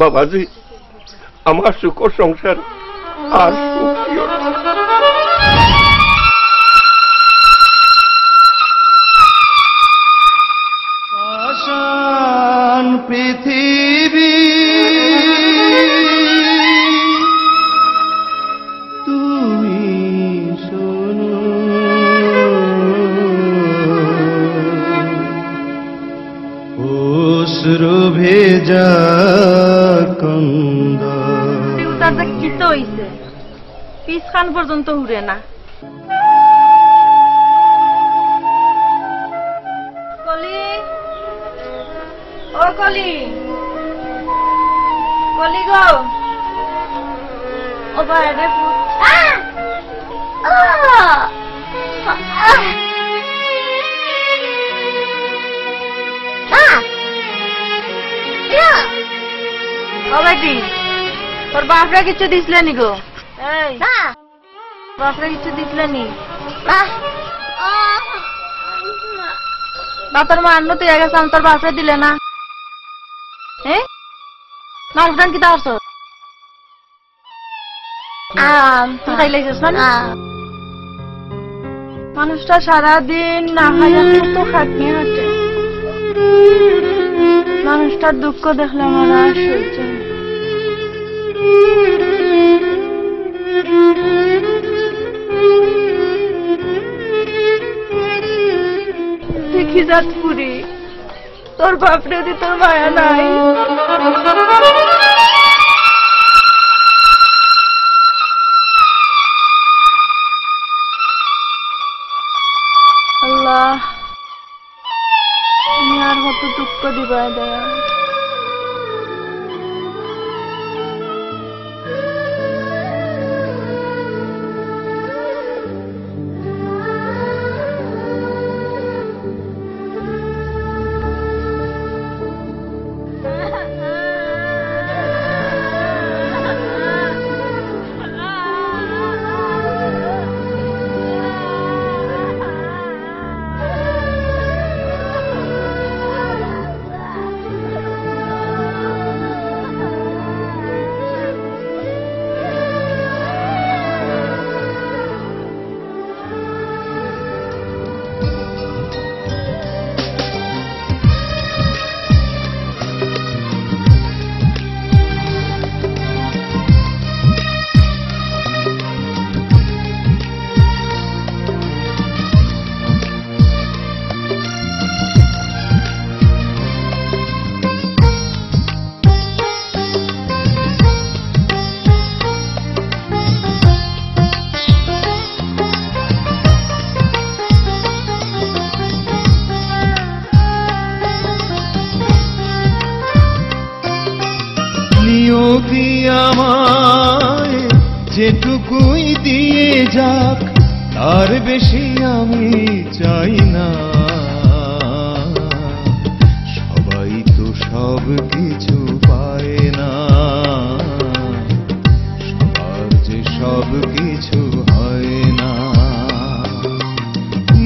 বাবাজি, আমার সুখ সংসার আর সুখ দিও না। আশান পৃথিবী তুমি শোনো, অশ্রু ভেজা কন্দা কি তো হইছে, পিস খান পর্যন্ত উড়ে না। কলি, ও কলি, কলি গো, ও বাইরে তোর বাপরা কিছু দিসলেনি গো? বাপরা কিছু দিসলেনি? তোর মা আন্ন তুই আগে তোর বাপরা দিলে না? হ্যাঁ, মারফান কি তার তুই খাইলাইছিস না? মানুষটা সারাদিন না খাইয়া কত খাটনি হাঁটে, মানুষটার দুঃখ দেখলে আমার আর সহ্য। দেখি যাত পুরি, তোর বাপরে দি তোর মায়া নাই। আল্লাহ, তুমি আর কত দুঃখ দিবা দয়া। নিয়তি আমায় যেটুকুই দিয়ে যাক, তার বেশি আমি চাই না। সবাই তো সব কিছু পায় না, সবার যে সব কিছু হয় না।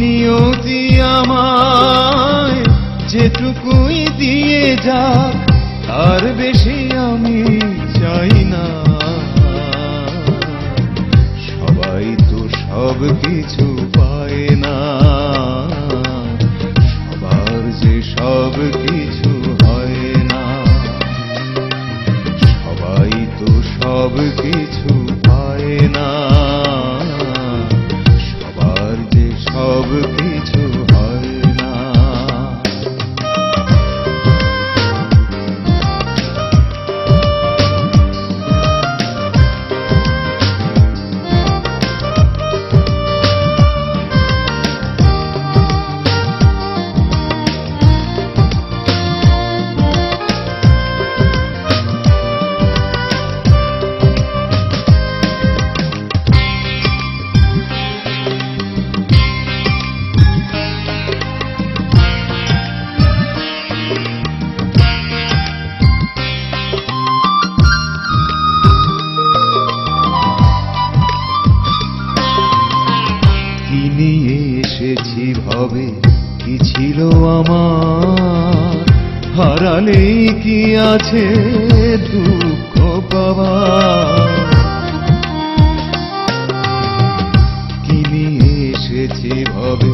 নিয়তি আমায় যেটুকুই দিয়ে যাক, তার বেশি আমি চাই না। সবাই তো সব কিছু পায় না, সবার যে সব কিছু হয় না। সবাই তো সব কিছু পায় না, সবার যে সব কিছু হয় না। ভবে কি ছিল আমার, হারালে কি আছে দুঃখ পাওয়া কি নিয়ে এসেছি ভাবে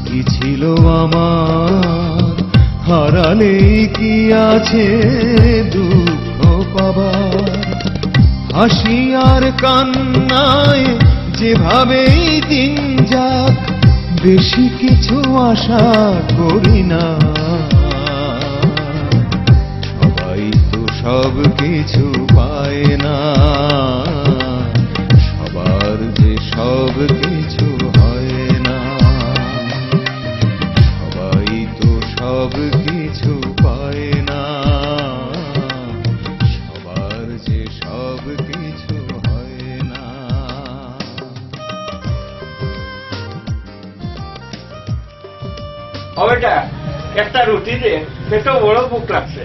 কি ছিল আমার হারালেই কি আছে দুঃখ পাবার হাসি আর কান্নায় যেভাবেই দিন যাক বেশি কিছু আশা করি না সবাই তো সব কিছু পায় না সবার যে সব কিছু হয় না সবাই তো সব কিছু পায় না সবার যে সব কিছু হয় না বেটা একটা রুটি দে পেটে বড় ভুক লাগছে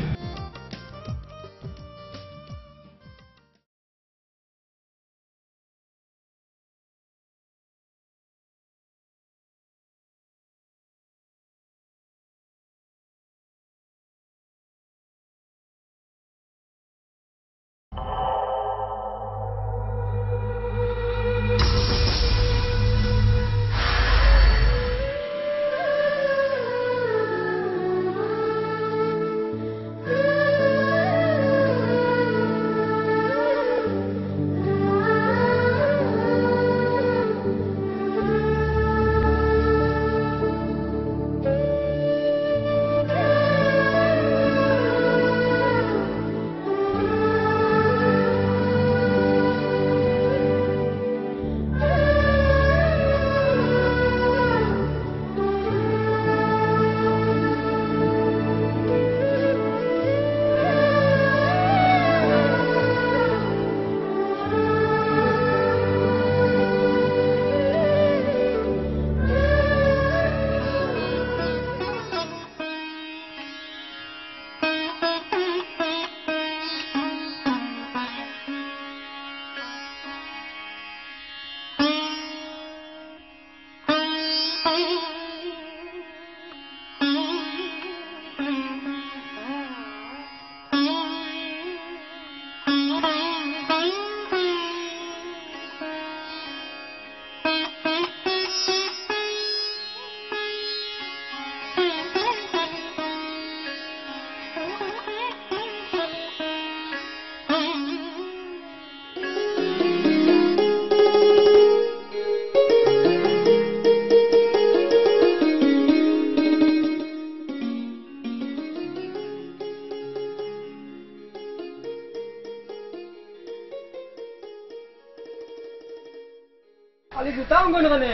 Ali butang ko na kani.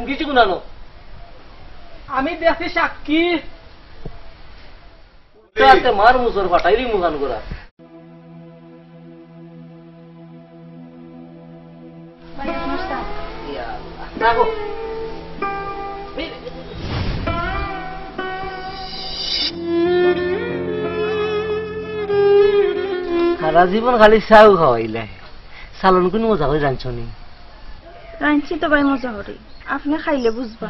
কিছু গুনানো আমি দেখছি সাক্ষী মার মুসর ফাটাইলি মুখান করা থাকো সারা জীবন খালি চাউ খাওয়াইলে চালন কোন মজা করে জানছ নি রাঁধছি তো ভাই মজা করে আপনি খাইলে বুঝবা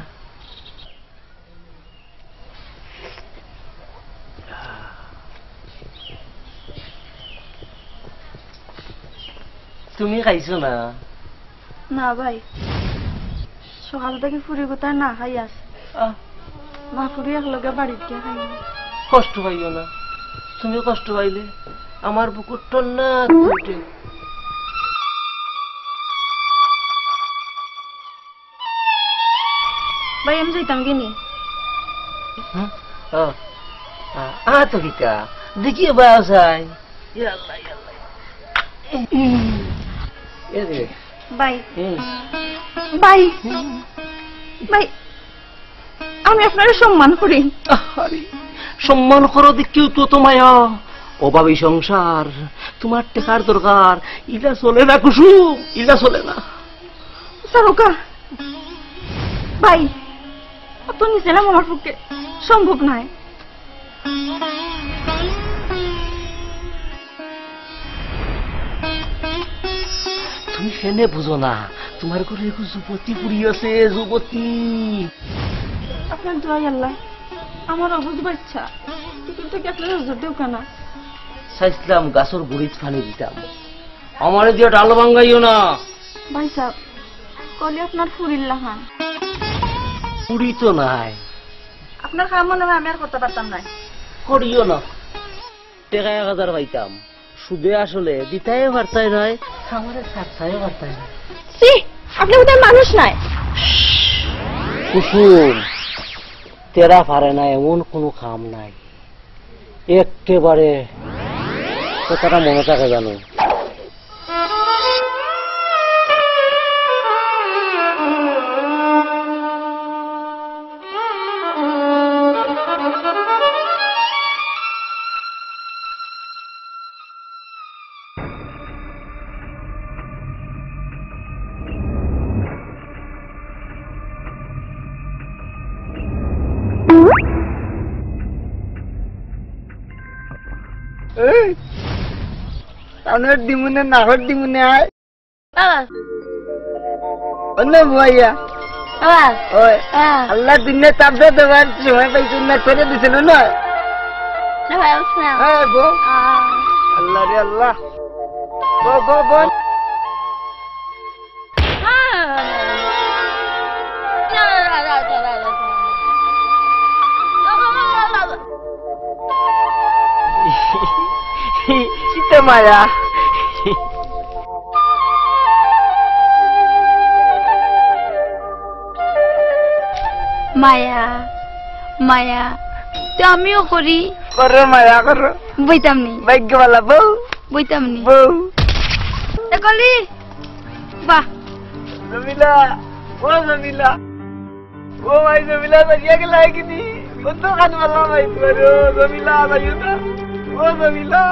তুমি খাইছো না না ভাই সকাল থেকে ফুরি কোথায় না খাই আছে মা ফুরি একলগে বাড়িতে গিয়ে খাই কষ্ট পাইও না তুমি কষ্ট পাইলে আমার বুকুর টন্না উঠে ভাই আমি যাইতাম কিনি তো কিতা দেখিয়ে বায়া চাই ভাই ভাই ভাই আমি আপনার সম্মান করি সম্মান করো দেখিও তো তোমায় অভাবী সংসার তোমার টেকার দরকার ইলা চলে না কুসুম ইলা চলে না সারোকা ভাই অত নিচে নাম আমার পক্ষে সম্ভব নয় তুমি সেনে বুঝো না তোমার ঘরে যুবতী পুরি আছে যুবতী আপনার দোয়াই আল্লাহ আমার অবুঝ বাচ্চা কিন্তু কেটলে হুজুর দিও কেনা চাইছিলাম গাছের গুড়িত পানি দিতাম আমারে দিয়ে ডালো ভাঙ্গাইও না ভাই সাহেব কলি আপনার ফুরিল লাহান পুরি তো নাই আপনার কাম মনে হয় আমি আর করতে পারতাম না করিও না টাকা 1000 পাইতাম সুদে আসলে দিতাইও পারতাই নয় আমারে ছাড়তাইও পারতাই না সি আপনি কোথায় মানুষ নাই কুসুম তেরা পারে না এমন কোনো কাম নাই একেবারে কথাটা মনে থাকে জানো টাউনের দিমুনে নাগর দিমুনে আয় বাবা অন্য ভাইয়া বাবা ওই আল্লাহ দিনে চাপতে দেওয়ার সময় পাইছো না ছেড়ে দিছে না নয় না ভাই আসনা হ্যাঁ বো আল্লাহ রে আল্লাহ বো বো বো চিতে মায়া মায়া মায়া তো আমিও করি করো মায়া করো বইতাম নি ভাগ্যবালা বউ বইতাম নি বউ কলি বাহ জমিলা ও জমিলা ও ভাই জমিলা বাজিয়া গেলা কিনি কত খান মালা ভাই করো জমিলা ভাইও না ও জমিলা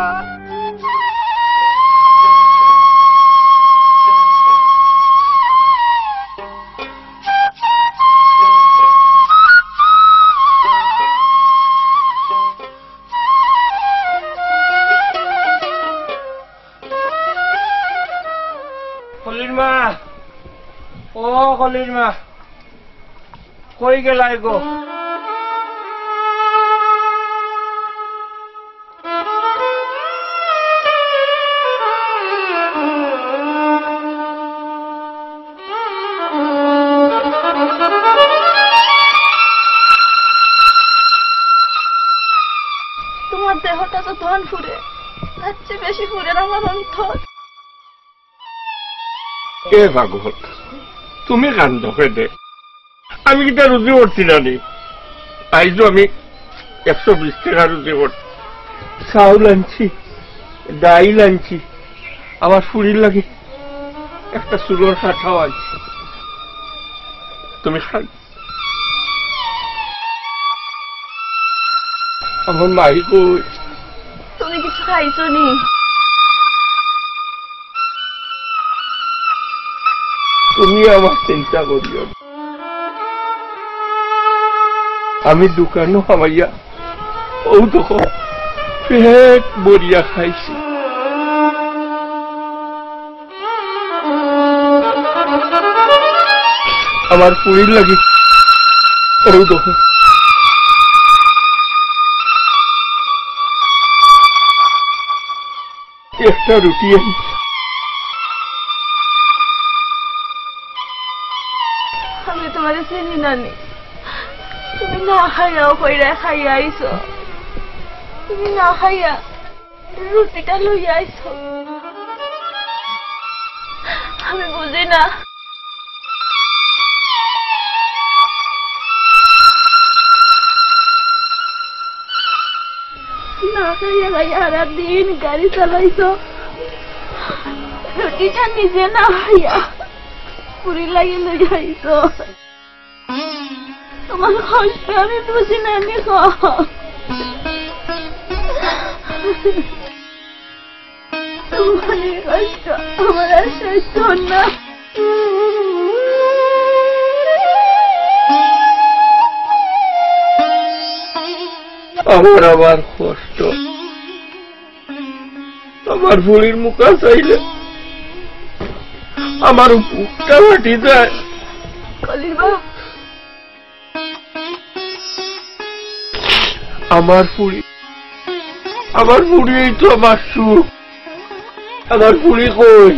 কলির মা ও কলির মা কই গেলাই গো তোমার দেহটা তো তখন ফুরে তার চেয়ে বেশি ফুরে আমার অন্তর এ ভাগবত তুমি কান্দ দে আমি কিটা রুজি করছি না নি আইজো আমি 120 টাকা রুজি করছি চাউল আনছি ডাইল আনছি আমার ফুরির লাগে একটা চুলোর কাঠাও আনছি তুমি খাই আমার মাই কই তুমি কিছু খাইছো নি তুমি আমার চিন্তা করিও না। আমি দোকানও হামাইয়া ও তখন পেট বরিয়া খাইছি আমার পুরীর লাগি ও তখন একটা রুটি আনছি আমি তোমার চিনি নানি তুমি না খাইয়াও কইরা খাইয়া আইছো তুমি না খাইয়া রুটিটা লইয়া আইছো আমি বুঝি না না খাইয়া খাইয়া সারা দিন গাড়ি চালাইছো রুটিটা নিজে না খাইয়া পুরি লাগি লইয়া আইছো তোমার কষ্ট আমি বুঝি না নি তোমার কষ্ট আমার আর সহ্য না আমার আবার কষ্ট আমার ফুলির মুখা চাইলে আমার বুকটা ফাটি যায় কলির বাবা আমার ফুলি আমার পুড়িয়েই তো আমার সুখ। আমার পুরি কই,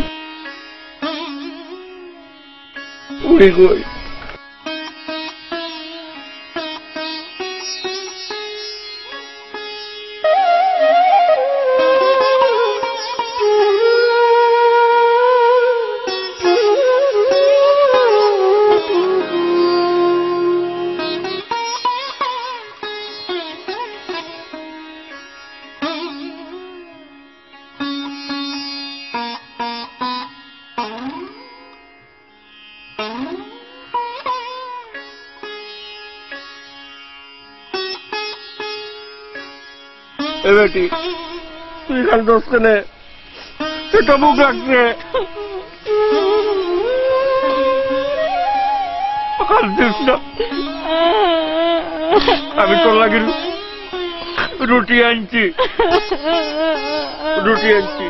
পুরি কই? এ বেটি, তুই খান দোষ কেনে? সেটা মুখ লাগছে। কাঁদছিস না? আমি তোর লাগি রুটি আনছি, রুটি আনছি।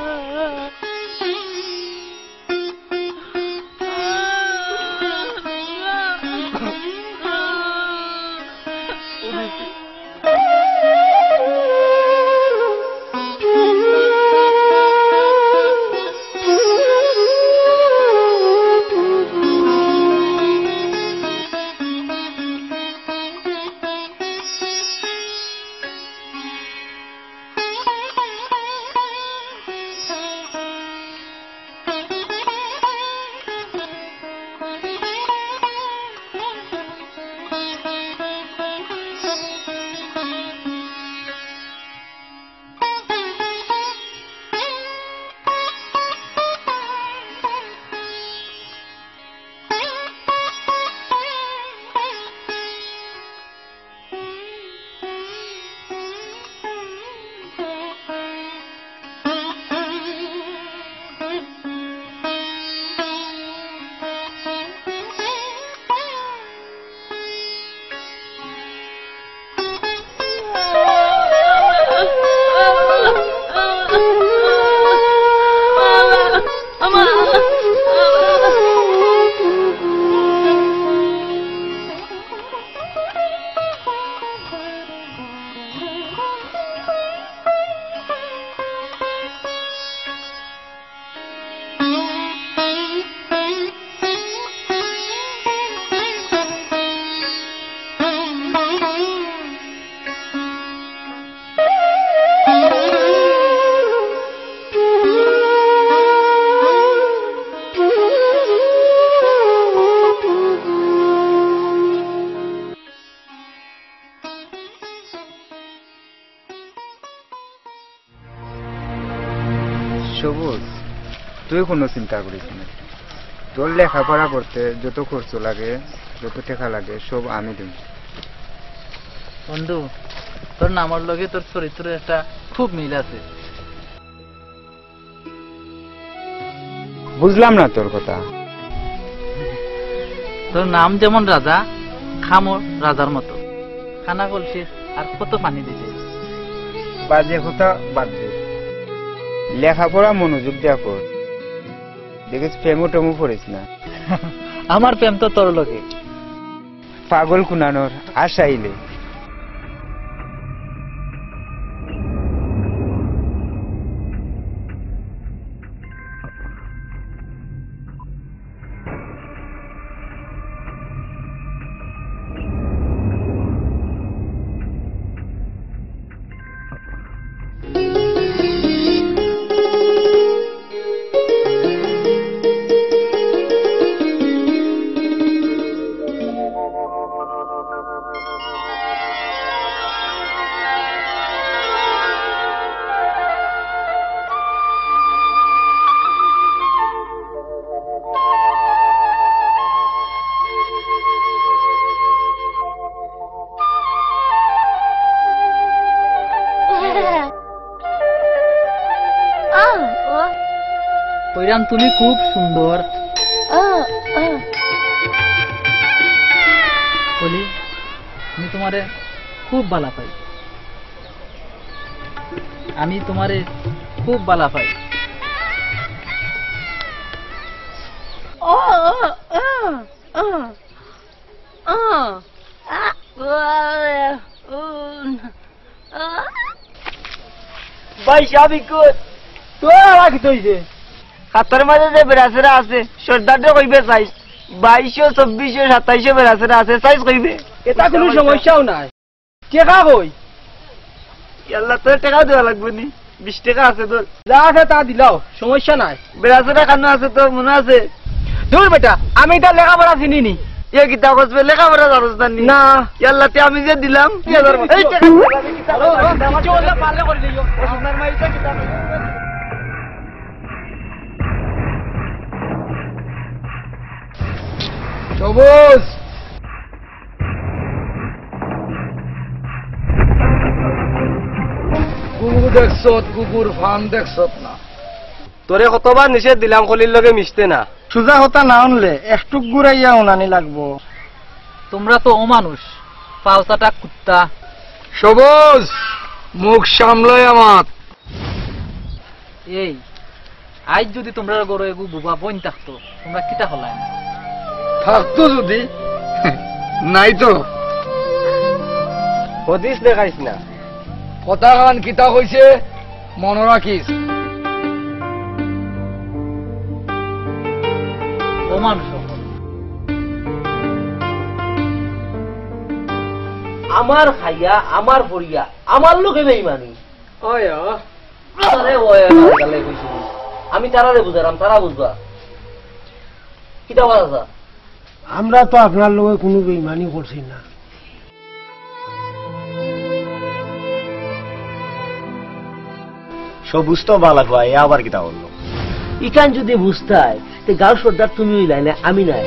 সবুজ, তুই কোনো চিন্তা করিস না। তোর লেখাপড়া করতে যত খরচ লাগে, যত টাকা লাগে, সব আমি দিই। বন্ধু, তোর নামের লগে তোর চরিত্রের একটা খুব মিল আছে। বুঝলাম না তোর কথা। তোর নাম যেমন রাজা, খামো রাজার মতো। খানা কলসিস আর কত পানি দিতে। বাজে কথা বাদ দে, লেখাপড়া মনোযোগ দেয়া কর। দেখিস প্রেমও টেমও পড়িস না। আমার প্রেম তো তোর লগে। পাগল কুনানোর আশাইলে। কইরাম তুমি খুব সুন্দর। বলি আমি তোমারে খুব ভালো পাই। আমি তোমারে খুব ভালো পাই। ভাই সাবিক তোর আবার কি হইছে হাতের মাঝে যে বেড়াছেরা আছে সর্দারটা কইবে সাইজ 2200 2400 2700 বেড়াছেরা আছে সাইজ কইবে এটা কোনো সমস্যাও নাই টেকা কই আল্লাহ তোর টাকা দেওয়া লাগবে নি 20 টাকা আছে তোর যা আছে তা দিলাও সমস্যা নাই বেড়াছেরা কান্ন আছে তোর মনে আছে দূর বেটা আমি এটা লেখাপড়া চিনি নি এ কিতা করবে লেখাপড়া জানোস না না আল্লাহ তে আমি যে দিলাম 3000 এই টাকা চলে পারলে করে দিও সোনার মাইটা কিতা সবুজ কুকুর দেখছত কুকুর ফান দেখছত না তোরে কতবার নিষেধ দিলাম কলির লগে মিশতে না সুজা হতা না আনলে একটু গুড়াইয়া উনানি লাগবো তোমরা তো অমানুষ পাউসাটা কুত্তা সবুজ মুখ সামলয় আমার এই আজ যদি তোমরা গরো এগু বুবা বইন থাকতো তোমরা কিতা হলাই থাকতো যদি নাই তো হদিস দেখাইস না কথা গান কিতা কইছে মনে রাখিস অমানুষ আমার খাইয়া আমার পড়িয়া আমার লোকে বেইমানি ওয় আরে গালে কইছি আমি তারারে বুঝারাম তারা বুঝবা কিতা কথা আমরা তো আপনার লগে কোনো বেইমানি করছি না সবুজ তো বালা ভাই আবার কিতা বললো ইকান যদি বুঝতাই তে গাঁও সর্দার তুমি হইলাই না আমি নাই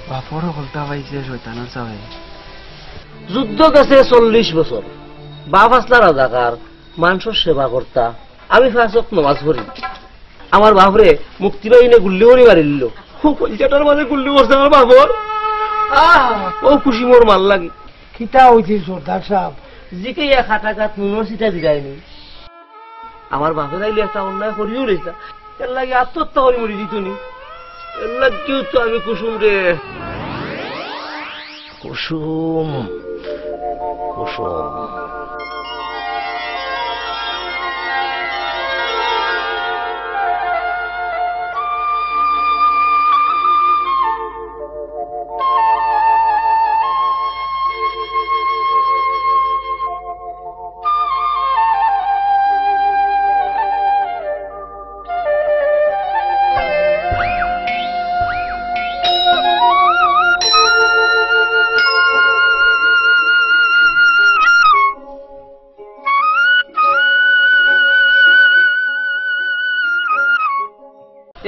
বাপরও হলতা পাইছে শয়তানের চাবে যুদ্ধ গেছে 40 বছর বাপ আসলা রাজাকার মানুষের সেবা করতা আমি ফাঁসক নমাজ পড়ি আমার বাপরে মুক্তি বাহিনী গুল্লি করে মারি দিল কলজাটার মাঝে গুল্লি করছে আমার বাপর ও খুশি মোর মাল লাগে কিতা হইছে সর্দার সাহেব জিকে এক হাটাঘাত নুনোর সিটা দিলাইনি আমার বাপে যাইলে একটা অন্যায় করিও রেছা এর লাগে আত্মহত্যা করে মরি দিত নি এর লাগেও তো আমি কুসুম রে কুসুম কুসুম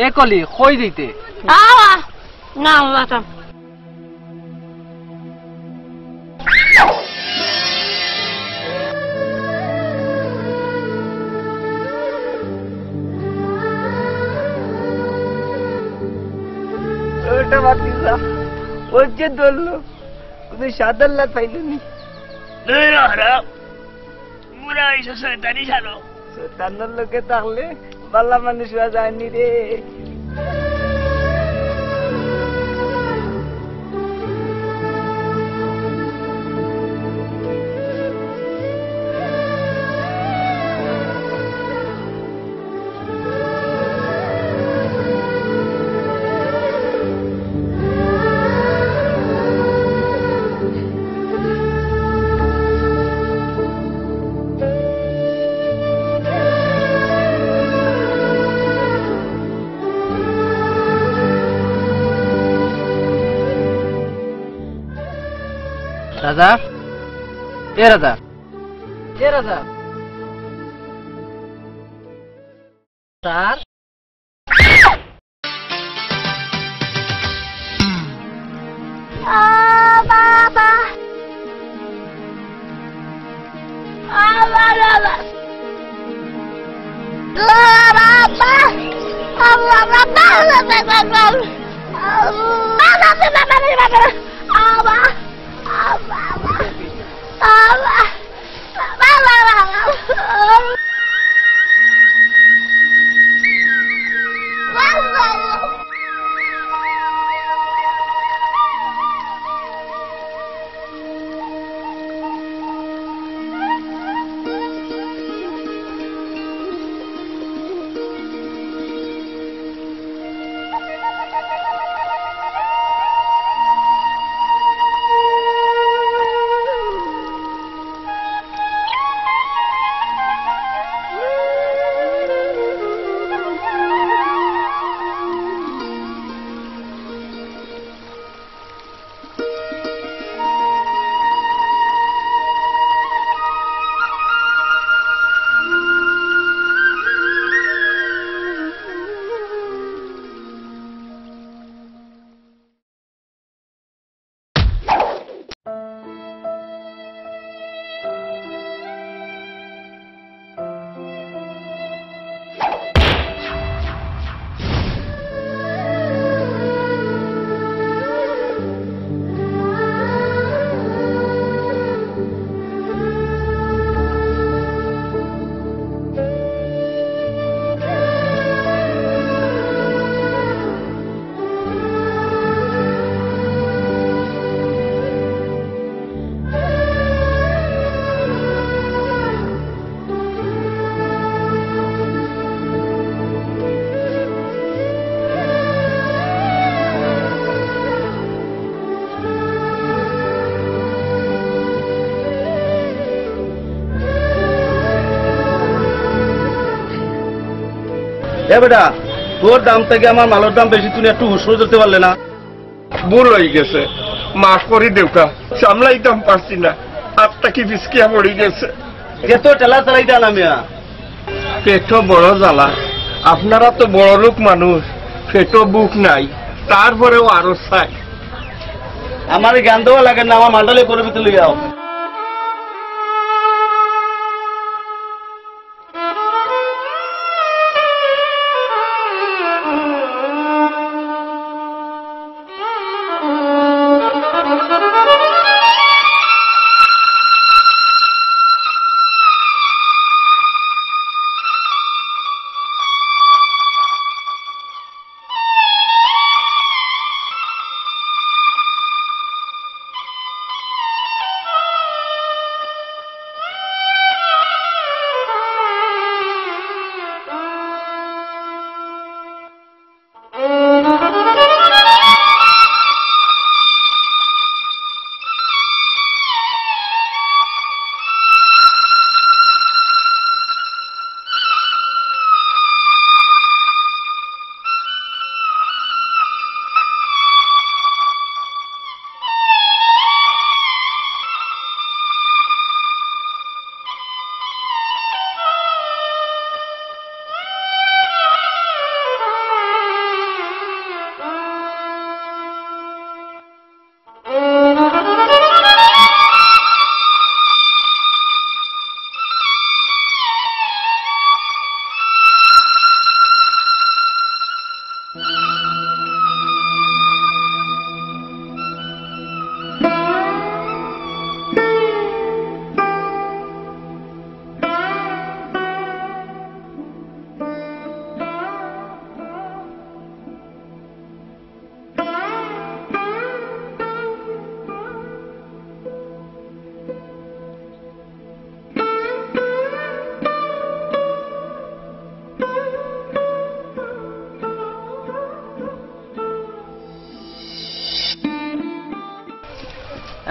এ কলি কই দিতে না বাবা ওটা বাতিসা ওর যে ধরলো ওদের সাদার লাত পাইল নি শয়তানের লোকে থাকলে বালা মানুষরা যায়নি রে রাজা এ রাজা এ রাজা স্যার বাবা এ বেটা তোর দাম থেকে আমার মালের দাম বেশি, তুমি একটু হুসরো দিতে পারলে না? ভুল হয়ে গেছে, মাফ করি দেউকা, সামলাইতাম পারছি না, হাতটা কি বিস্কিয়া পড়ে গেছে। এত টেলা চালাইটা না মিয়া, পেটও বড় জ্বালা, আপনারা তো বড় লোক মানুষ, পেটও বুক নাই, তারপরেও আরো চাই। আমার জ্ঞান দেওয়া লাগে না, আমার মালটালে করে ভিতরে লই যাও।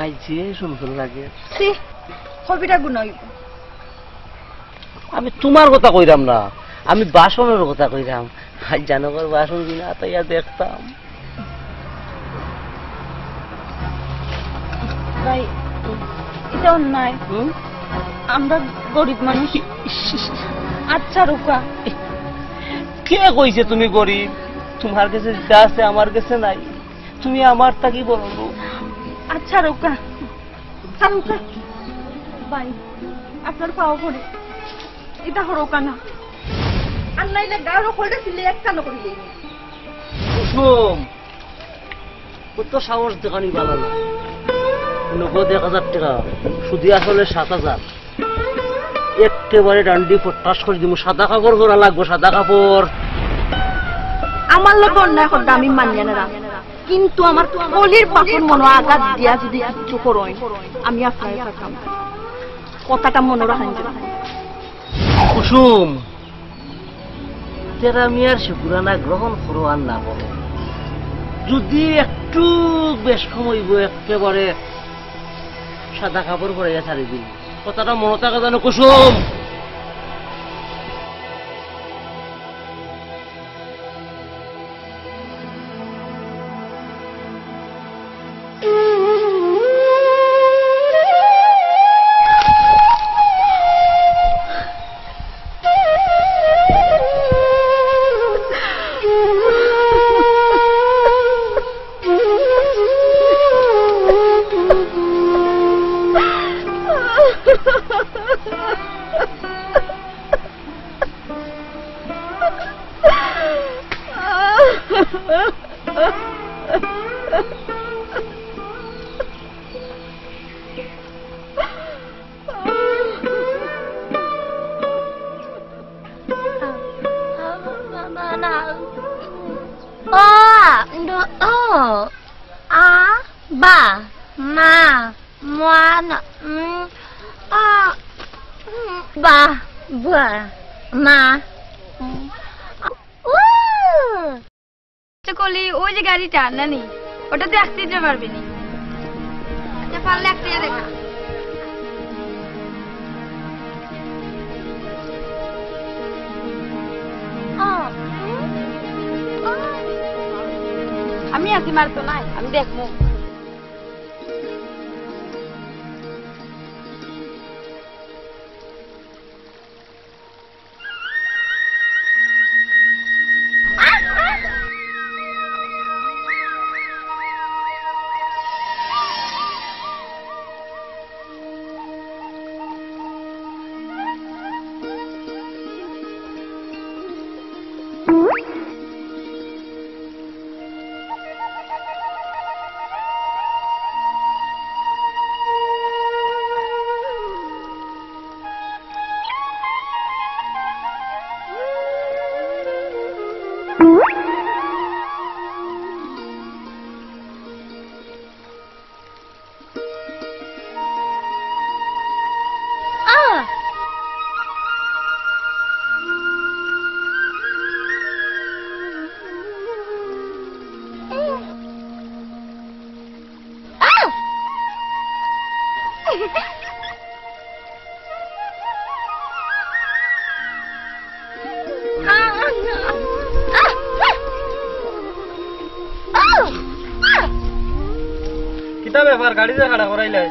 আইছে সুন্দর লাগে। কবিটা গুণ হইব। আমি তোমার কথা কইরাম না, আমি বাসনের কথা কইরাম। আজ জানবার বাসন কিনা তাইয়া দেখতাম। ভাই এটা অন্যায়, আমরা গরিব মানুষ। আচ্ছা রুকা, কে কইছে তুমি গরিব? তোমার কাছে যা আছে আমার কাছে নাই, তুমি আমার তা কি বলবো? আচ্ছা রুকা, রুকা ভাই আপনার পাও করে এটা হরকা না, আর নাইলে গাড়ো করে ফিলে একটা নকরিলে কুসুম ও তো সাহস দেখানি ভালো না। নগদ 1000 টাকা, শুধু আসলে 7000। একেবারে ডান্ডি ফটাস করে দিব। সাদা কাপড় পরা লাগবো, সাদা কাপড়। আমার লোক অন্যায় করতে আমি মানিয়ে না, কিন্তু আমার কলির পাপড় মনে আঘাত দিয়া যদি কিছু করোই আমি আপনার থাকতাম। কথাটা মনে রাখেন। কুসুম তেরা মিয়ার শুকুরানা গ্রহণ করো আর না করো, যদি একটু বেশ কমাইব একেবারে সাদা কাপড় পরে ছাড়ি দিন। কথাটা মনে থাকা জানো কুসুম? ওই যে গাড়িটা নানি, ওটাতে আসতে দিতে পারবি নি? আচ্ছা পারলে একটা দেখা। আছি মারতো নাই, আমি দেখবো। কিতা ব্যাপার গাড়ি যে খাড়া করাইলে?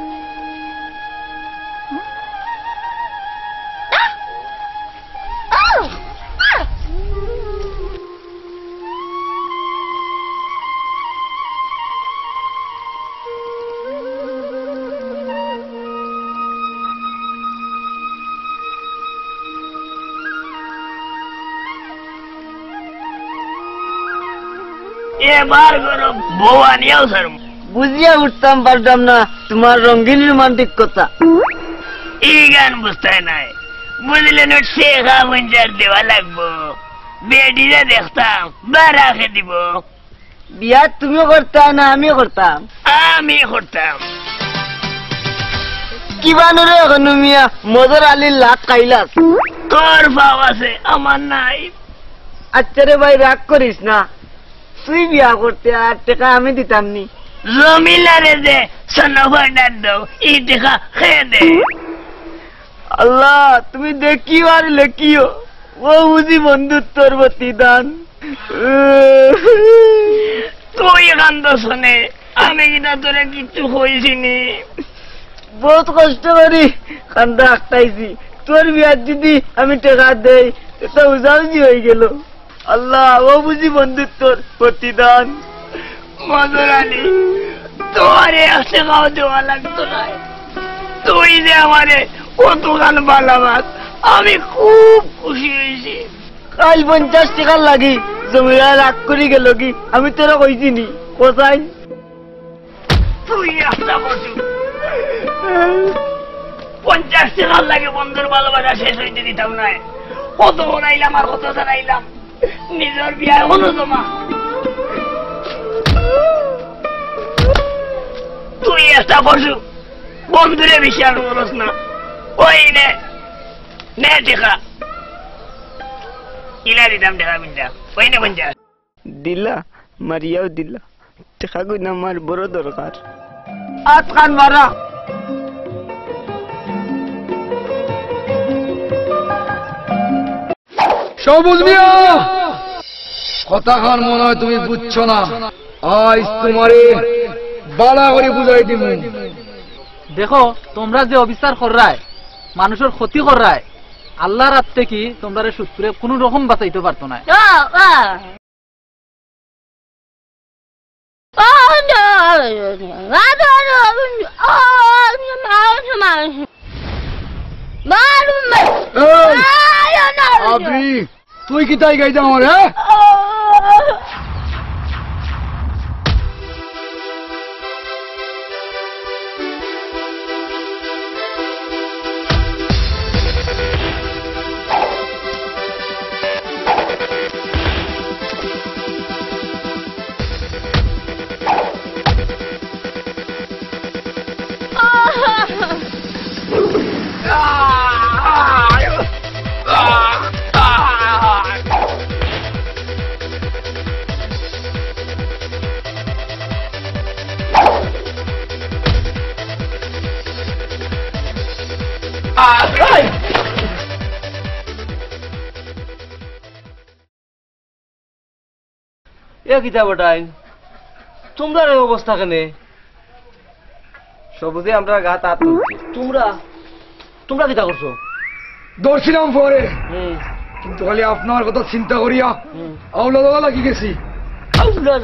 এবার করো বউ আনিয়াও স্যার বুঝিয়া উঠতাম পারতাম না তোমার রঙিন রোমান্টিক কথা। এই গান বুঝতে নাই, বুঝলে না শেখা মঞ্জার দেওয়া লাগবো, বেডিরে দেখতাম বা রাখে দিব। বিয়া তুমিও করতা না আমিও করতাম? আমি করতাম। কিবা নরে এখন মিয়া মদর আলীর লাখ খাইলাস। তোর ভাব আছে আমার নাই। আচ্ছা রে ভাই রাগ করিস না, তুই বিয়া করতে আর টাকা আমি দিতাম নি। জমিলারে যে সনভার দাও এই টাকা খেয়ে দে। আল্লাহ তুমি দেখিও আর লেখিও, ও বুঝি বন্ধুত্বর প্রতিদান। তুই কান্দ শোনে, আমি কিনা তোরে কিচ্ছু হয়েছিনি। বহুত কষ্ট করি কান্দা আঁকটাইছি, তোর বিয়ার যদি আমি টাকা দেই এটা উজাউজি হয়ে গেল। আল্লাহ ও বুঝি বন্ধুত্বর প্রতিদান। মধুরানী তোরে আসতে খাওয়া দেওয়া লাগতো না, তুই যে আমারে কত গান ভালোবাস, আমি খুব খুশি হয়েছি। কাল 50 টাকা লাগি জমিরা রাগ করি গেল কি আমি তোরা কইছি নি কোথায়? তুই একটা বসু 50 টাকা লাগে বন্ধুর ভালোবাসা শেষ হইতে দিতাম না। কত বানাইলাম আর কত জানাইলাম, নিজের বিয়ায় হলো জমা। তুই একটা বসু বন্ধুরে বিশ্বাস করস না। ওই নে নে টেকা ইলা দিতাম টাকা বিন্দা, ওই নে 50 দিলা মারিয়াও দিলা, টাকা কই আমার বড় দরকার। আজ খান মারা সবুজ মিয়া কথা খান মনে হয় তুমি বুঝছো না, আজ তোমারে বাড়া করে বুঝাই দিব। দেখো তোমরা যে অবিচার করায়, মানুষের ক্ষতি করায়, আল্লাহর হাত থেকে তোমরা সূত্রে কোন রকম বাঁচাইতে পারতো না। তুই কি তাই গাইতে আমার? হ্যাঁ এ কিতা বটাই তোমরা এই অবস্থা কেনে? সবুজে আমরা গা তাত তুলছি। তোমরা কিটা করছো? ধরছিলাম পরে, কিন্তু খালি আপনার কথা চিন্তা করিয়া আউলা দাওয়া লাগি গেছি। আউলা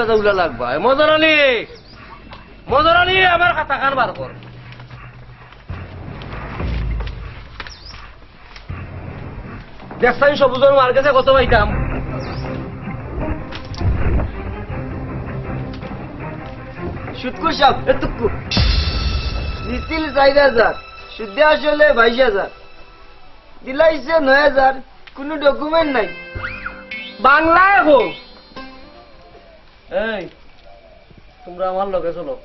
দাউলা লাগবাই। মজরানি আমার খাতা খান বার কর। দেখছেন সবুজের মার কাছে কত পাইতাম? সুৎকুর সাপ এতটুকু দিছিল 4000, সুদে আসলে 22000, দিলাইছে 9000, কোনো ডকুমেন্ট নাই। বাংলায় হোক। এই তোমরা আমার লগে চলো।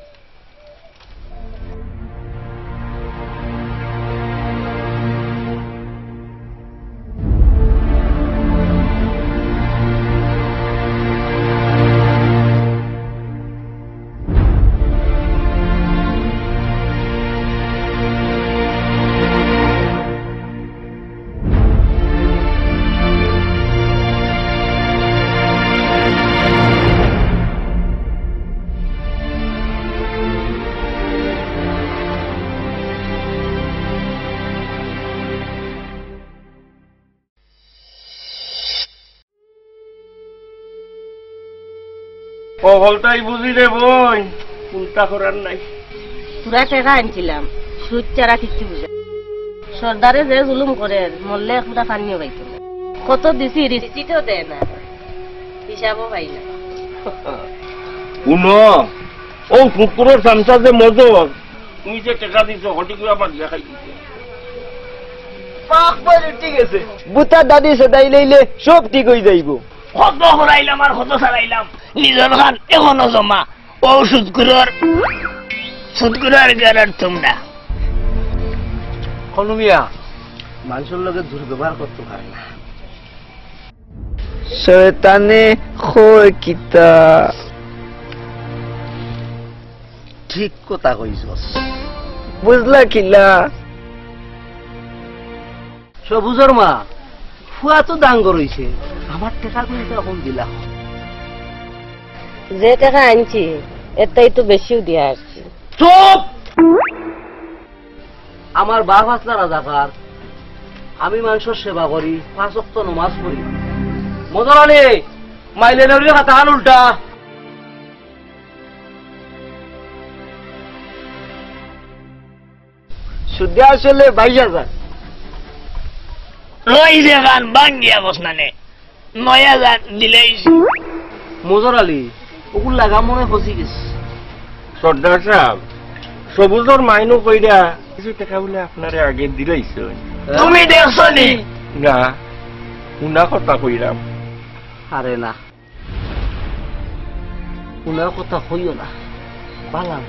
কলটাই বুঝি রে বই, চিন্তা করার নাই। তোরা টাকা আনছিলাম, সুদ চারা কিচ্ছু বুঝে। সর্দারে যে জুলুম করে মরলে একটা পানিও পাইতো না। কত দিছি রিসিটও দেয় না, হিসাবও পাই না। শুনো, ও কুকুরের চামচা যে মজর, তুমি যে টাকা দিছো হটি করে আমার দেখাই দিছে। পাক বলে ঠিক আছে, বুতার দাদি সদাই লইলে সব ঠিক হয়ে যাইব। কত হরাইলাম আর কত ছাড়াইলাম, নিজের খান এখনো জমা। ও সুদকুরার গেলার তোমরা হনুমিয়া মানুষের লগে দুর্ব্যবহার করতে পারে না। শয়তানে খয় কিতা ঠিক কথা কইছস। বুঝলা কিলা? সবুজর মা ফুয়া তো ডাঙ্গর হইছে, আমার টাকা গুলো এখন দিলা। যে টাকা আনছি এটাই তো বেশিও দিয়া আসছি। চুপ! আমার বাপ আসলা রাজাকার, আমি মানুষের সেবা করি, 5 ওয়াক্ত নামাজ পড়ি। মজরানি মাইলে নড়িয়ে কথা হান উল্টা। সুদে আসলে 22000। রই যে গান বাঙ্গিয়া বসনানে 9000 দিলেই। মজর আলী ওগুলো লাগা মনে ফসি গেছে। সর্দার সাহেব, সবুজর মাইনও কইরা কিছু টাকা বলে আপনারে আগে দিলাইছে। তুমি দেখছো নি? না, উনা কথা কইরাম। আরে না, উনার কথা হইও না। পালাম।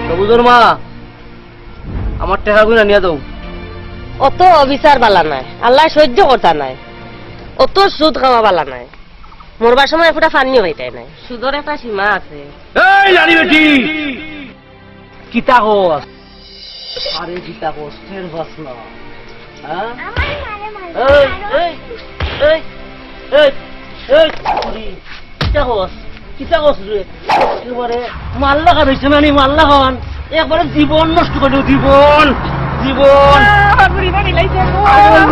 সবুজর মা আমার টাকা গুলা নিয়ে দাও। অত অবিচার বালা নাই, আল্লাহ সহ্য করতা নাই। অত সুদ খাওয়া বালা নাই, মরবার সময় একটা পানিও পাইতাই নাই। সুদর একটা সীমা আছে। এই জানি বেটি কিতা কস? আরে কিতা কস ফের বাসনা? হ্যাঁ এই এই এই এই এই কিতা কস? কিতা কস রে? এবারে মাল্লা খান হইছে মানে মাল্লা খান একবারে জীবন নষ্ট করে দিও। জীবন জীবন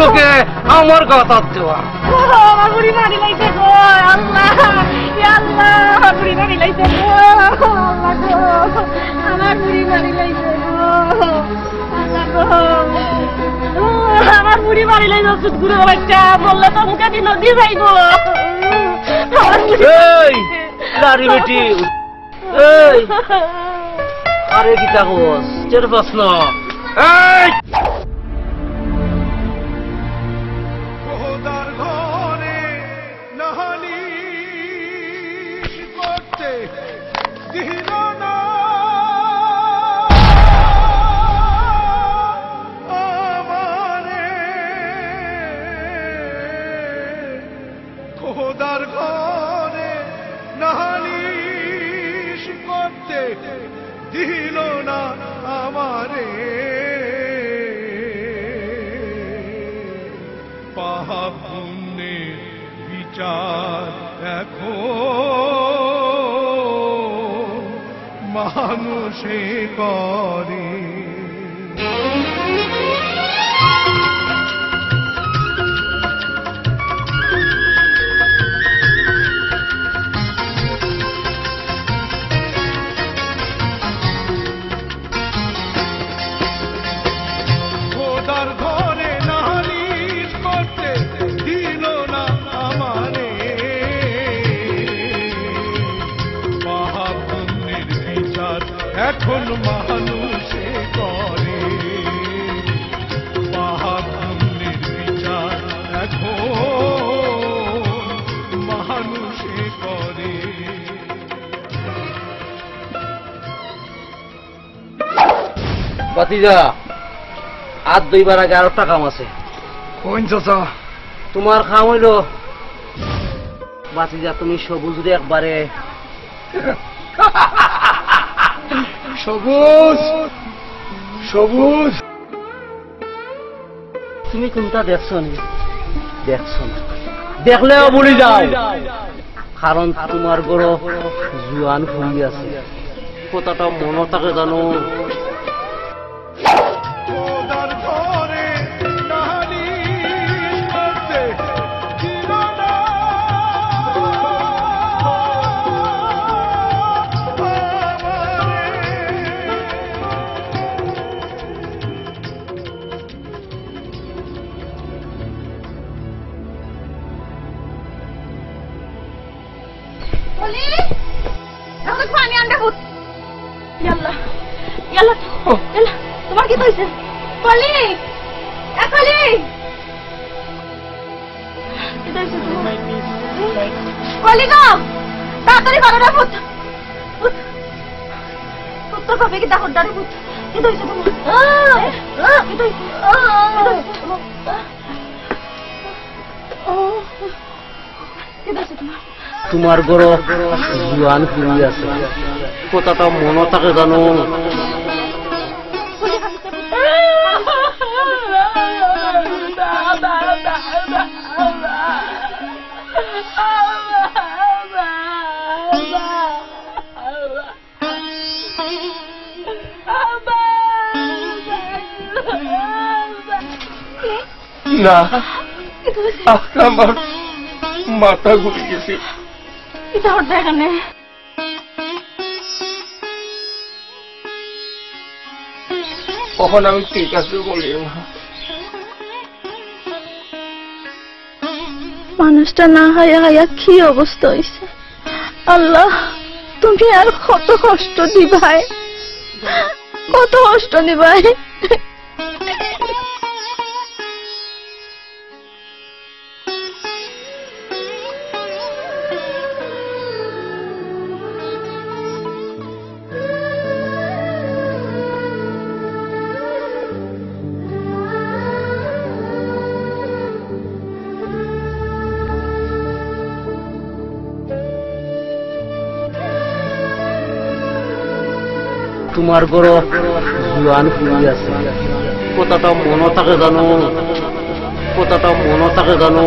লোকে আমার কথা দেওয়া। আমার বুড়ি মারি লাইছে গো আল্লাহ, আল্লাহ বুড়ি মারি লাইছে গো আল্লাহ গো, আমার বুড়ি মারি লাইছে গো আল্লাহ গো, আমার বুড়ি মারি লাইছে। সুদগুলো বাচ্চা বললে তো মুখে দিন নদী যাইব। এই লারি বেটি এই আরে কিতা কস? চের প্রশ্ন এই খোদার ঘরে নালিশ করতে দিল না আমারে, খোদার ঘরে নালিশ করতে দিল না আমারে। পাপ পুণ্যের বিচার এখন মানুষে করে। খোদার ঘরে নালিশ করতে দিল না আমারে, পাপ পুণ্যের বিচার এখন মানুষে করে, পাপ পুণ্যের বিচার এখন মানুষে করে। বাতিজা আর দুইবার আগে আর একটা কাম আছে। কোন চাচা? তোমার কাম হইল বাতিজা তুমি সবুজ রে একবারে সবুজ সবুজ তুমি কোনটা দেখছো নি? দেখছো না, দেখলেও বলি যাও, কারণ তোমার বড় জুয়ান ফুলি আছে, কথাটা মনে থাকে জানো। খোদার ঘরে নালিশ করতে দিল না বলি এখন পানি আনতে ভূত ইয়াল্লা ইয়াল্লা ইয়াল্লা তোমার কি হইছে বলি বলি কি হইছে তোমার বলি গো তাড়াতাড়ি বারো না ভূত ভূত ভূত তো কবে কি দেখো দাঁড়ে ভূত কি হইছে তোমার কি হইছে কি হইছে তোমার তোমার বড় জুয়ান ফুলি আছে, কথাটা মনে থাকে জানো। না আমার মাথা ঘুরে গেছে। এটা হচ্ছে এখানে কখন আমি ঠিক আছে বলি না, মানুষটা না হায়া হায়া কি অবস্থা হয়েছে। আল্লাহ তুমি আর কত কষ্ট দিবাই, কত কষ্ট দিবাই। তোমার বড় জুয়ান ফুলি আছে, কথাটা মনে থাকে জানো, কথাটা মনে থাকে জানো।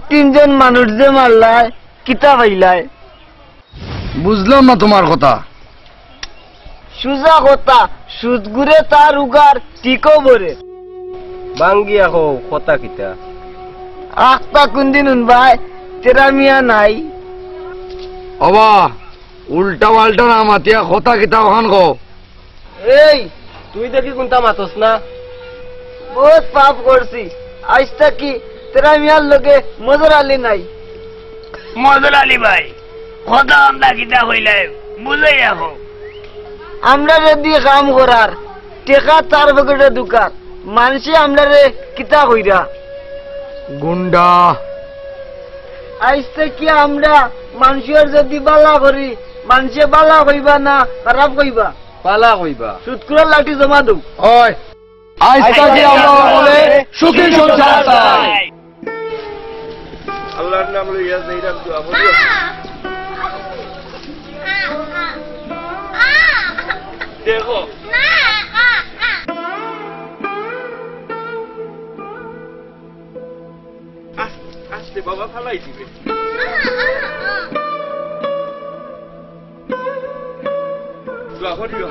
তিনজন মানুষ যে মারলায় কিতা পাইলায়? বুঝলাম না তোমার কথা। সুজা কথা, সুদ ঘুরে তার উগার টিকো বরে বাঙ্গি আহো কথা কিতা আখতা কোনদিন ভাই তেরা মিয়া নাই অবা উল্টা পাল্টা না মাতিয়া কথা কিতা ওখান গো। এই তুই দেখি কোনটা মাতস না, বহুত পাপ করছি আজটা কি তেরা মিয়ার লগে মজুর আলী নাই। মজুর আলী ভাই কথা আমরা কিতা হইলে বুঝাই আহো। আমরা রে দিয়ে কাম করার টেকা 4 পকেটে দোকান মানুষে আমরা রে কিতা কইরা গুন্ডা। আজটা কি আমরা মানুষের যদি বালা করি মানুষে বালা কইবা না খারাপ কইবা? বালা কইবা। সুদ করে লাঠি জমা দৌ। ওই আজটা কি আমরা বলে সুখী সংসার চাই। আল্লাহর নাম লইয়া যাইরা দোয়া করি। দেখো আস্তে বাবা ফালাই দিবে দোয়া করিও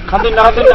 খাতুন না খাতুন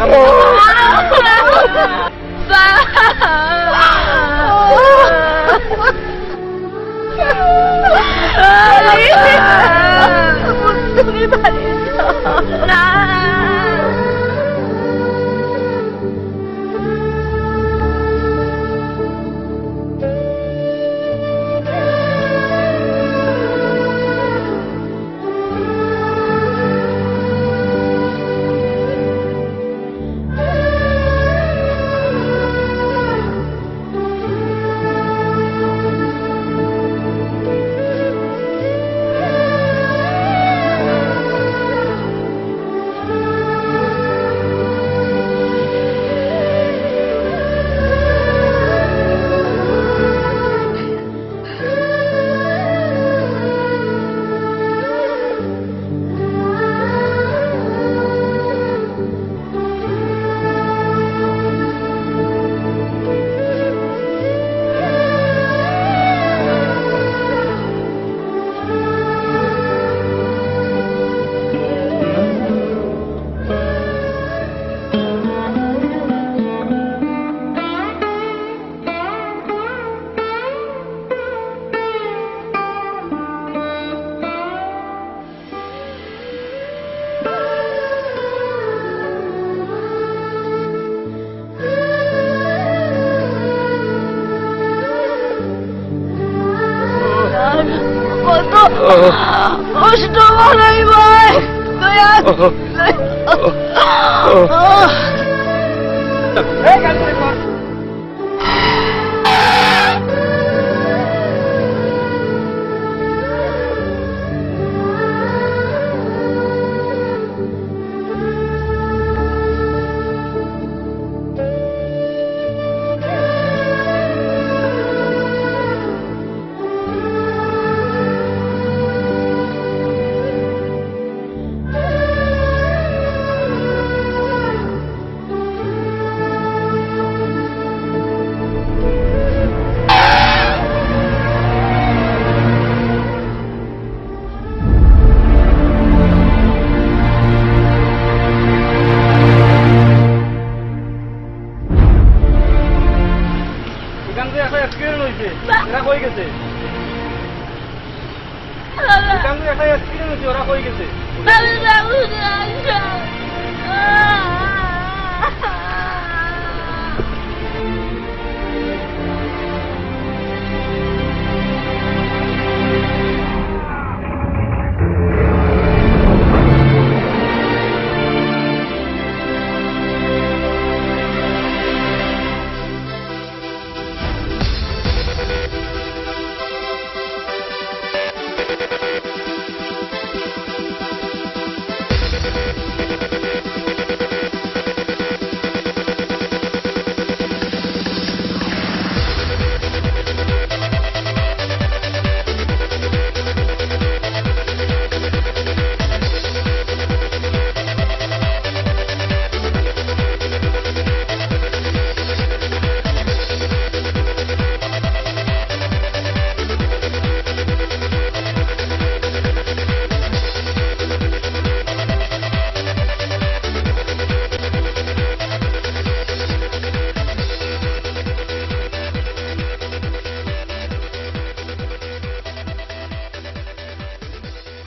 কষ্ট বানাই ভাই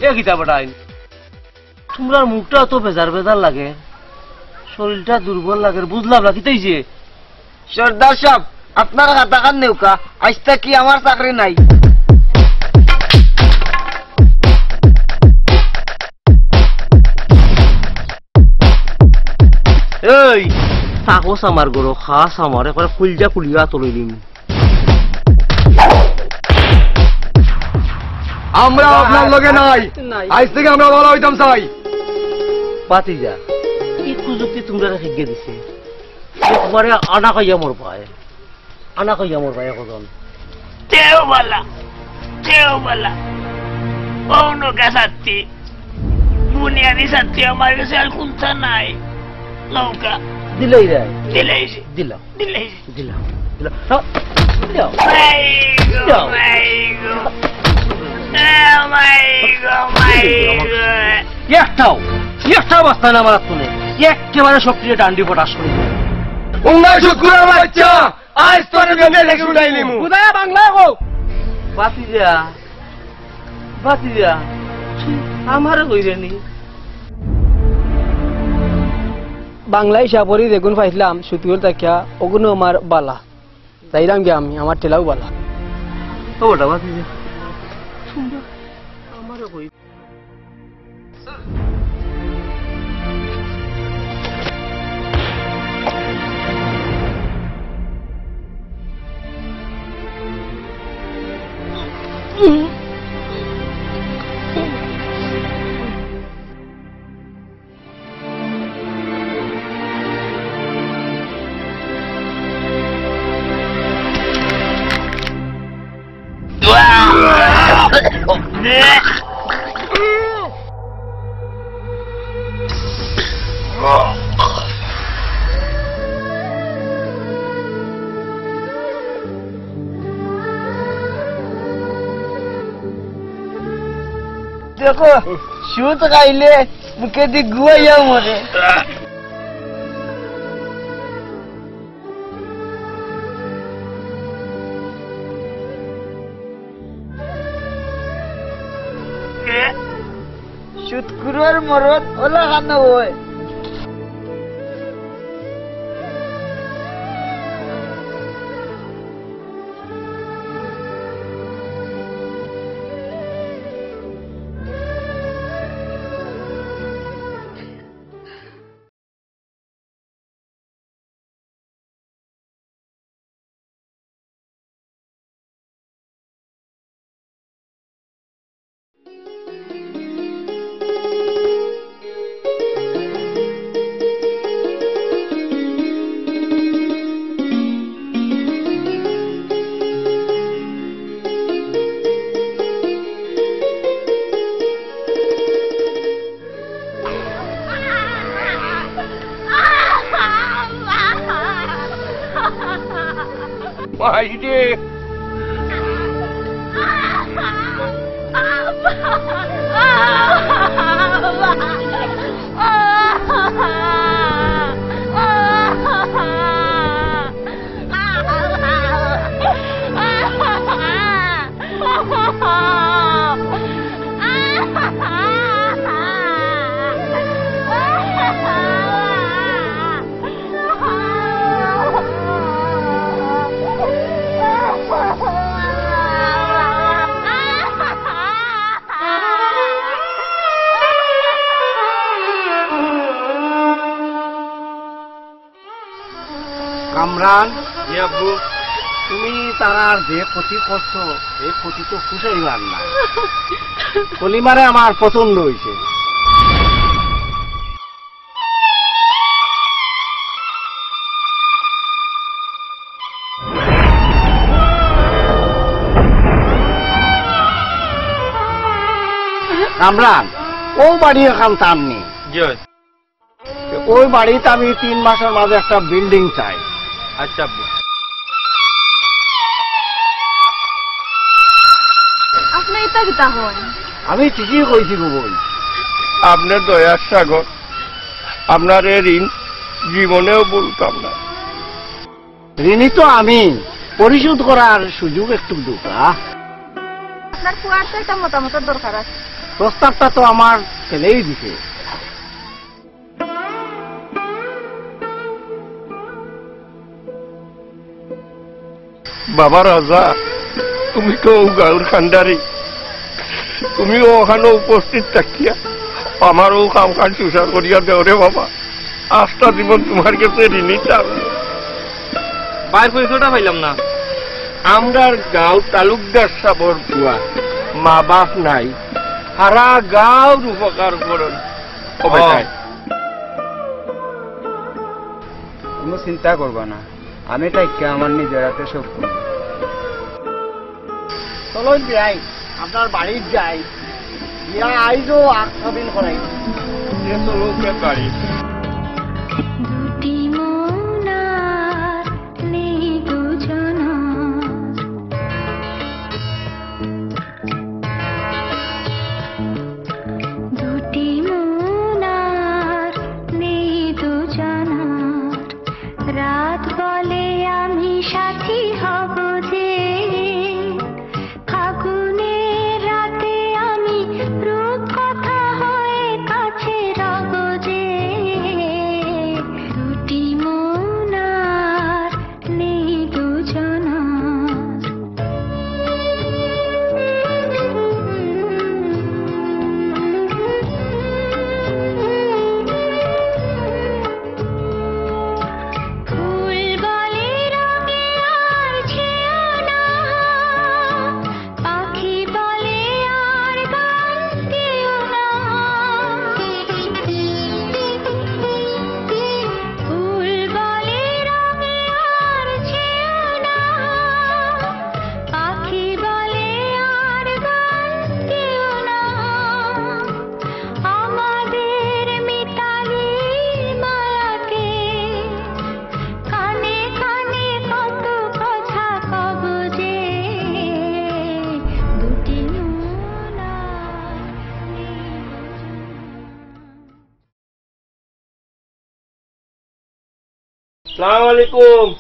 এ কিতা বেটাইন তোমরা মুখটা তো বেজার বেজার লাগে শরীরটা দুর্বল লাগে বুঝলাম না কিতাইছে সর্দার সাহেব আপনার হাতা কান নেউকা আজটা কি আমার চাকরি নাই এই তাকস আমার গরো খাস আমার একবার ফুলজা ফুলিয়া তুলে দিন আমরা আপনার লগে নাই আজ থেকে আমরা ভালো হইতাম চাই পাতিজা কি কুযুক্তি তোমরা রেখে দিছে একবারে আনা খাইয়া মোর পায় এখন তেও বলা অন্য কাছাত্তি বুনিয়াদি সাথী আমার কাছে আর কোনটা নাই নৌকা দিলেই রে দিলেইছি দিলাম দিলেইছি দিলাম একটাও বাস্তা না আমার শুনে একেবারে সবটিকে ডান্ডি পটাশ করে উঙ্গাই শুকুরের বাচ্চা আজ তোর বেঁধে লেগে উঠাই নিমু কোথায় বাংলায় গো বাতিজা আমারে কইরে নি বাংলায় সাপরি যেগুন পাইছিলাম সুতিগুল তাকিয়া ওগুনো আমার বালা যাইরাম গে আমি আমার টেলাও বালা ওটা বাতিজা আমারে কই দেখো সুত খাইলে মুখে দি গুয়াইয়া মরে সুত কুরুয়ার মরদ ওলা খানা হয় বাইরে কামরান তুমি তার যে ক্ষতি করছো এই ক্ষতি তো খুশাইবার না কলিমারে আমার পছন্দ হয়েছে কামরান ও বাড়ি এখন তার নেই ওই বাড়িতে আমি 3 মাসের মাঝে একটা বিল্ডিং চাই আচ্ছা আপনি এটা কিতা হয় আমি ঠিকই কইছি গো বই আপনার দয়ার সাগর আপনার এ ঋণ জীবনেও বলতাম না ঋণী তো আমি পরিশোধ করার সুযোগ একটু দুকা আপনার কুয়ার তো একটা মতামতের দরকার আছে প্রস্তাবটা তো আমার ছেলেই দিছে। বাবা রাজা, তুমি তো গাঁর খান্ডারি, তুমি ওখানে উপস্থিত থাকিয়া আমারও কাম কাজ সুসার করিয়া দেও রে বাবা। আস্থা জীবন তোমার কাছে ঋণী চাও। বাইর পরিচয়টা পাইলাম না। আমরার গাঁও তালুকদার সাবর বুয়া, মা বাপ নাই, সারা গাঁওর উপকার করেন। কোনো চিন্তা করবা না, আমি তাইকে আমার নিজের হাতে সব করব। চলুন যাই, আপনার বাড়ির যাই, ইয়া আইজো আদিন করাই। চলো গাড়ি। রাত বলে আমি সাথী হব যে, ফাগুনের রাতে আমি রূপ কথা হয়ে কাছে রব যে, দুটি মন আর নেই দুজনা।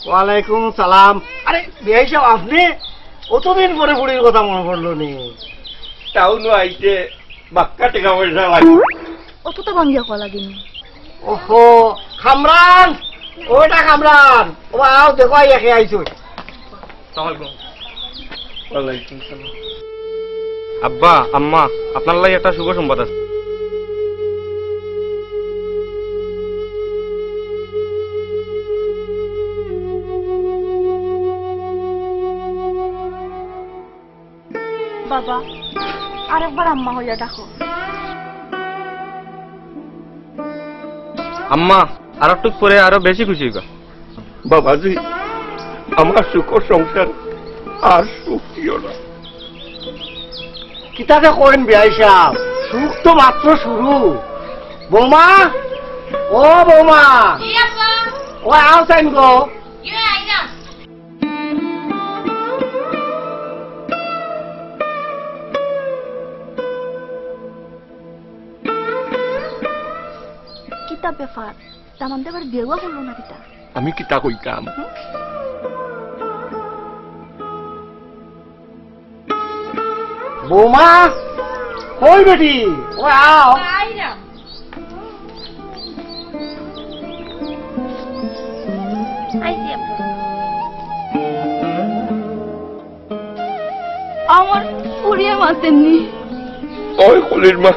ওয়ালাইকুম সালাম। আরে বিয়াই সাহেব, আপনি কতদিন পরে বুড়ির কথা মনে পড়লো নি? টাউন আইতে বাক্কা টাকা পয়সা লাগবে। অত তো ভাঙ্গিয়া কয়া লাগেনি। ওহো, খামরান, ওটা খামরান, ও আও দেখো একে আইছো। আব্বা আম্মা, আপনার লাগে একটা শুভ সংবাদ আছে। বাবা, আরেকবার আম্মা হইয়া ডাকো। আম্মা আর একটু পরে আরো বেশি খুশি হইবা। বাবাজি, আমার সুখ সংসার আর সুখ দিও না। কিতাকে করেন বিয়াই সাহেব, সুখ তো মাত্র শুরু। বৌমা, ও বৌমা, ও আও চাইন গো। কিতা ব্যাপার, তামান দেবার বিয়েও করলো না কিতা? আমি কিতা কইতাম? বৌমা, কই বেটি, ও আও। আমার পুড়িয়ে মাতেননি। ওই কলির মা,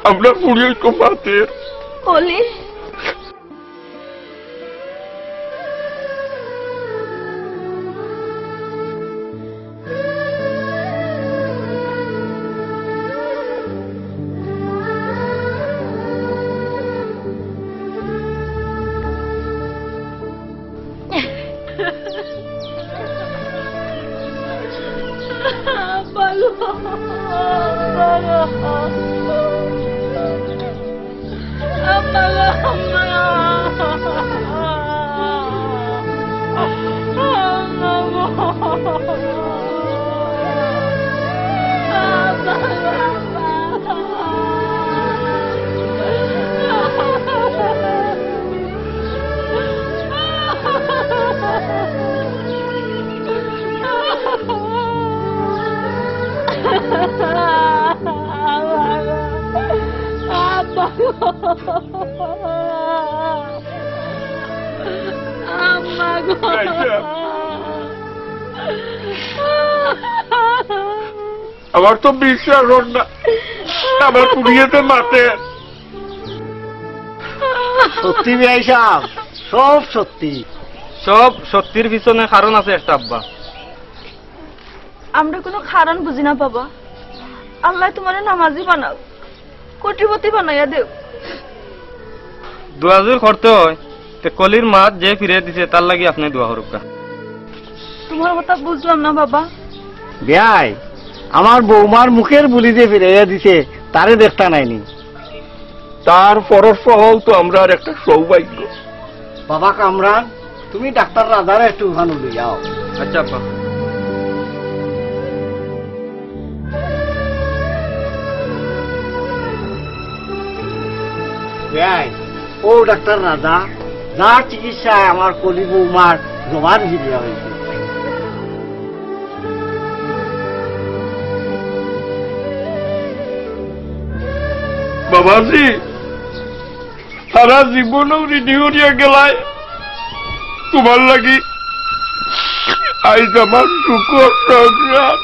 আমরা পুড়িয়ে তো মাতের। কলি ভালো ভালো আম্মা গো আমার তো বিশ্বাস হল না আমার পুড়িয়েতে মাতে। সত্যি বিআই সাহেব, সব সত্যি। সব সত্যির পিছনে কারণ আছে একটা আব্বা। আমরা কোনো কারণ বুঝি না বাবা। আল্লাহ তোমার নামাজি বানাও, কোটিপতি বানাইয়া দেও। দোয়া যদি করতে হয় তে কলির মাছ যে ফিরে দিছে তার লাগি আপনি দোয়া করুকা। তোমার কথা বুঝলাম না বাবা। বিআই, আমার বৌমার মুখের বুলি যে ফিরাইয়া দিছে তারে দেখতা নাইনি। তার পরশ হও তো আমরা আর একটা সৌভাগ্য। বাবা কামরান, তুমি ডাক্তার রাজারে একটু ওখানে লইয়াও। আচ্ছা আব্বা। বিআই, ও ডাক্তার রাজা যার চিকিৎসায় আমার কলি বৌমার জবান ফিরিয়া হয়েছে। বাবাজি সারা জীবনও ঋণী হরিয়া গেলায় তোমার লাগি আইজ আমার সুখ সংসার।